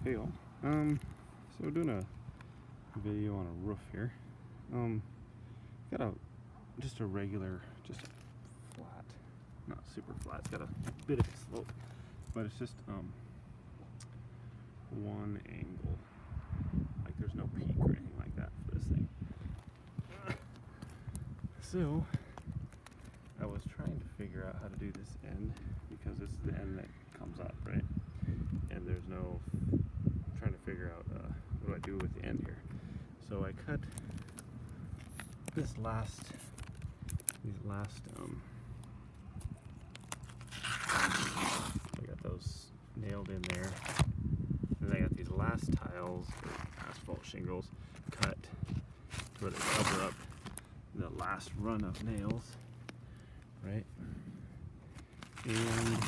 Hey all. So doing a video on a roof here. Got just a regular, just flat, not super flat. It's got a bit of a slope, but it's just one angle. Like there's no peak or anything like that for this thing. So I was trying to figure out how to do this end because this is the end that comes up, right? And there's no trying to figure out what do I do with the end here. So I cut these last I got those nailed in there, and then I got these last tiles, asphalt shingles, cut where they cover up the last run of nails, right? And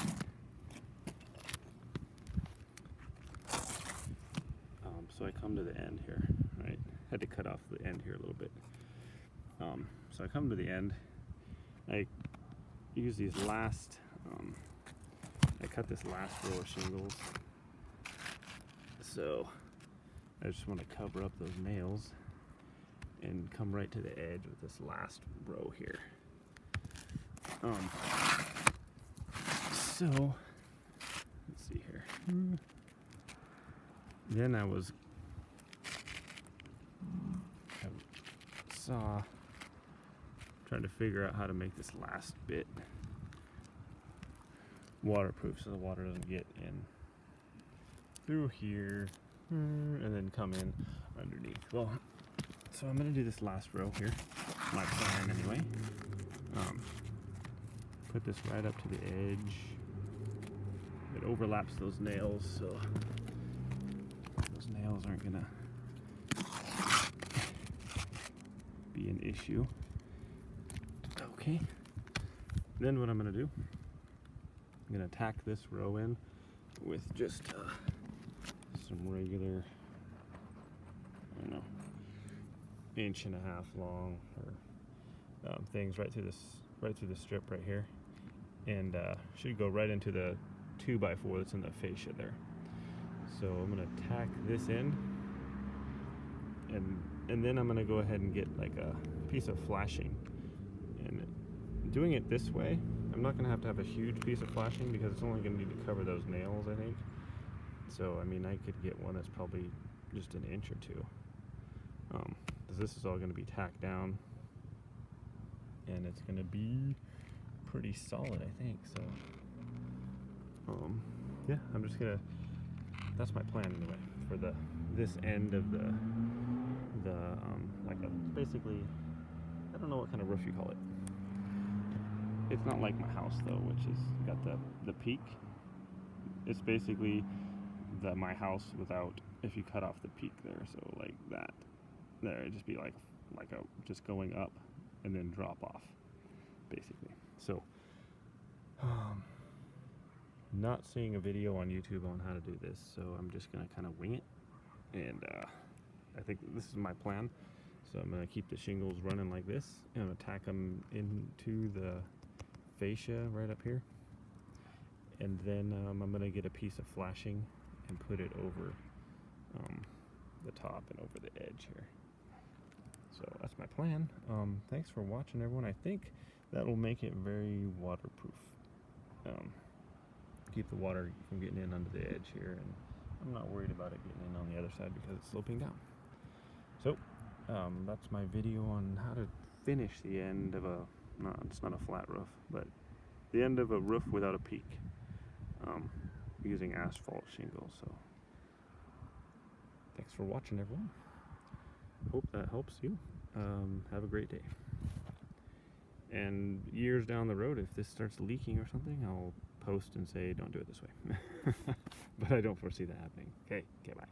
so I come to the end here, right? Had to cut off the end here a little bit. So I come to the end. I use these last, I cut this last row of shingles. So I just want to cover up those nails and come right to the edge with this last row here. So let's see here. Then I saw trying to figure out how to make this last bit waterproof so the water doesn't get in through here and then come in underneath. Well, so I'm gonna do this last row here, my plan anyway. Put this right up to the edge. It overlaps those nails, so those nails aren't gonna be an issue. Okay, then what I'm gonna do, I'm gonna tack this row in with just some regular, I don't know, 1.5 inches long or things right through the strip right here, and should go right into the 2x4 that's in the fascia there. So I'm gonna tack this in, and then I'm gonna go ahead and get like a piece of flashing. And doing it this way, I'm not gonna have to have a huge piece of flashing because it's only gonna need to cover those nails, I think. So I mean, I could get one that's probably just 1 inch or 2, because this is all gonna be tacked down, and it's gonna be pretty solid, I think. So yeah, I'm just gonna, that's my plan anyway for this end of the like basically, I don't know what kind of roof you call it. It's not like my house though, which is got the peak. It's basically my house without, if you cut off the peak there, so like that there, it'd just be like a just going up and then drop off basically. So not seeing a video on YouTube on how to do this, so I'm just gonna kind of wing it, and I think this is my plan. So I'm gonna keep the shingles running like this, and I'm gonna tack them into the fascia right up here, and then I'm gonna get a piece of flashing and put it over the top and over the edge here. So that's my plan. Thanks for watching, everyone. I think that will make it very waterproof. Keep the water from getting in under the edge here, and I'm not worried about it getting in on the other side because it's sloping down. So that's my video on how to finish the end of it's not a flat roof, but the end of a roof without a peak, using asphalt shingles. So thanks for watching, everyone. Hope that helps you. Have a great day. And years down the road, if this starts leaking or something, I'll post and say don't do it this way. But I don't foresee that happening. Okay, bye.